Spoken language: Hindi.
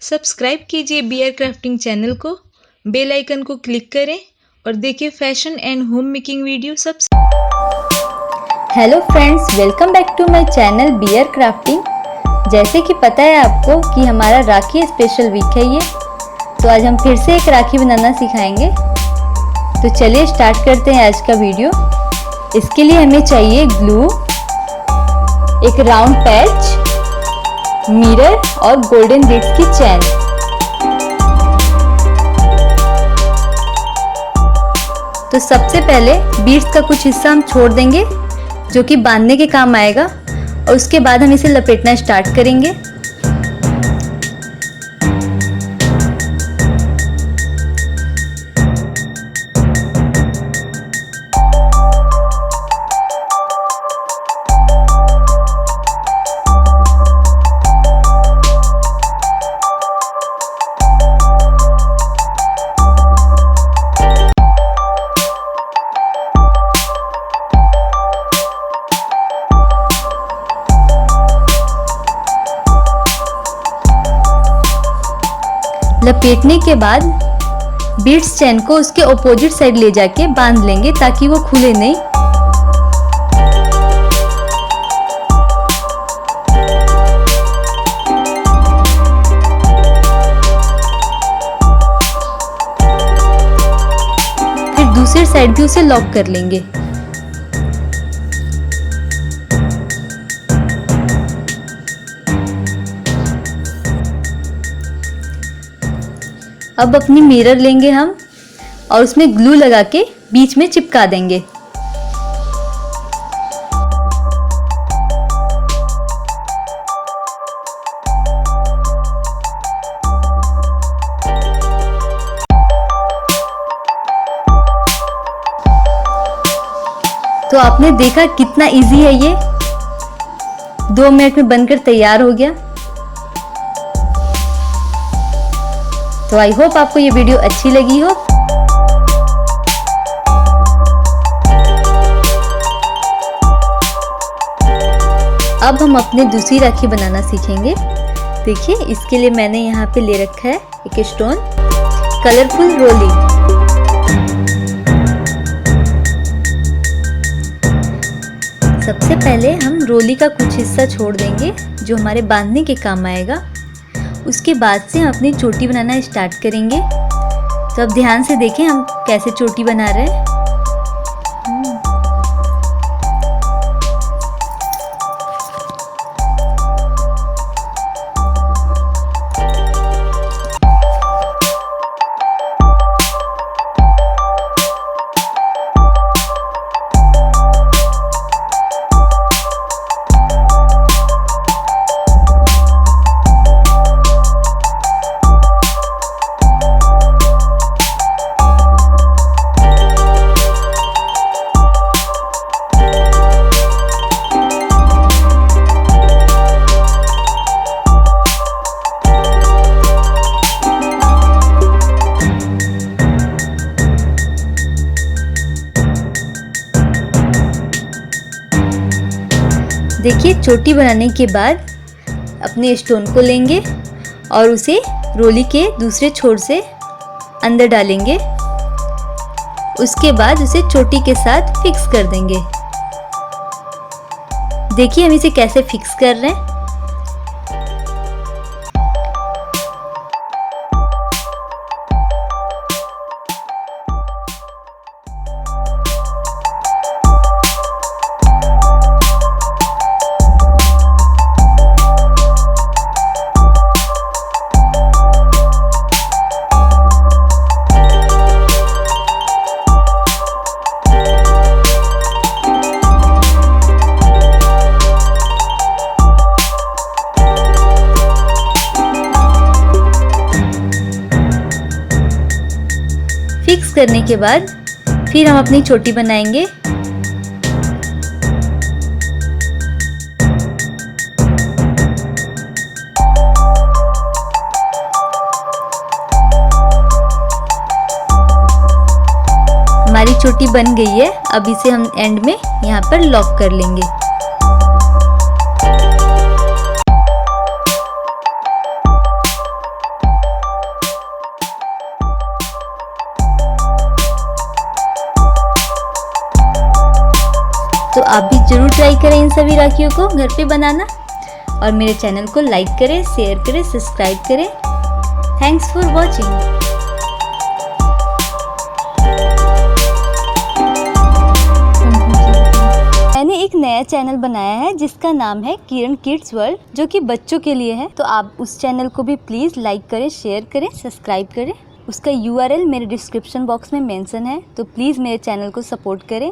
सब्सक्राइब कीजिए बीआर क्राफ्टिंग चैनल को, बेल आइकन को क्लिक करें और देखिए fashion and home making video सबसे। Hello friends, welcome back to my channel BR crafting. जैसे कि पता है आपको कि हमारा राखी स्पेशल वीक है ये, तो आज हम फिर से एक राखी बनाना सिखाएंगे। तो चलिए स्टार्ट करते हैं आज का वीडियो। इसके लिए हमें चाहिए ग्लू, एक राउंड पैच, मिरर और गोल्डन बीड्स की चैन। तो सबसे पहले बीड्स का कुछ हिस्सा हम छोड़ देंगे जो कि बांधने के काम आएगा, और उसके बाद हम इसे लपेटना स्टार्ट करेंगे। लपेटने के बाद बीड्स चैन को उसके ऑपोजिट साइड ले जाके बांध लेंगे ताकि वो खुले नहीं। फिर दूसरी साइड भी उसे लॉक कर लेंगे। अब अपनी मिरर लेंगे हम और उसमें ग्लू लगा के बीच में चिपका देंगे। तो आपने देखा कितना इजी है ये, 2 मिनट में बनकर तैयार हो गया। तो आई होप आपको ये वीडियो अच्छी लगी हो। अब हम अपने दूसरी राखी बनाना सीखेंगे। देखिए, इसके लिए मैंने यहाँ पे ले रखा है एक स्टोन कलरफुल रोली। सबसे पहले हम रोली का कुछ हिस्सा छोड़ देंगे जो हमारे बांधने के काम आएगा। उसके बाद से हम अपनी चोटी बनाना स्टार्ट करेंगे। तो अब ध्यान से देखें हम कैसे चोटी बना रहे हैं। देखिए, चोटी बनाने के बाद अपने स्टोन को लेंगे और उसे रोली के दूसरे छोर से अंदर डालेंगे। उसके बाद उसे चोटी के साथ फिक्स कर देंगे। देखिए हम इसे कैसे फिक्स कर रहे हैं। फिक्स करने के बाद फिर हम अपनी चोटी बनाएंगे। हमारी चोटी बन गई है। अब इसे हम एंड में यहाँ पर लॉक कर लेंगे। तो आप भी ज़रूर ट्राई करें इन सभी राखियों को घर पे बनाना और मेरे चैनल को लाइक करें, शेयर करें, सब्सक्राइब करें। Thanks for watching. मैंने एक नया चैनल बनाया है जिसका नाम है किरण किड्स वर्ल्ड, जो कि बच्चों के लिए है। तो आप उस चैनल को भी प्लीज़ लाइक करें, शेयर करें, सब्सक्राइब करें। उसका URL मेरे डिस्क्रिप्शन बॉक्स में मेंशन है, तो प्लीज़ मेरे चैनल को सपोर्ट करें।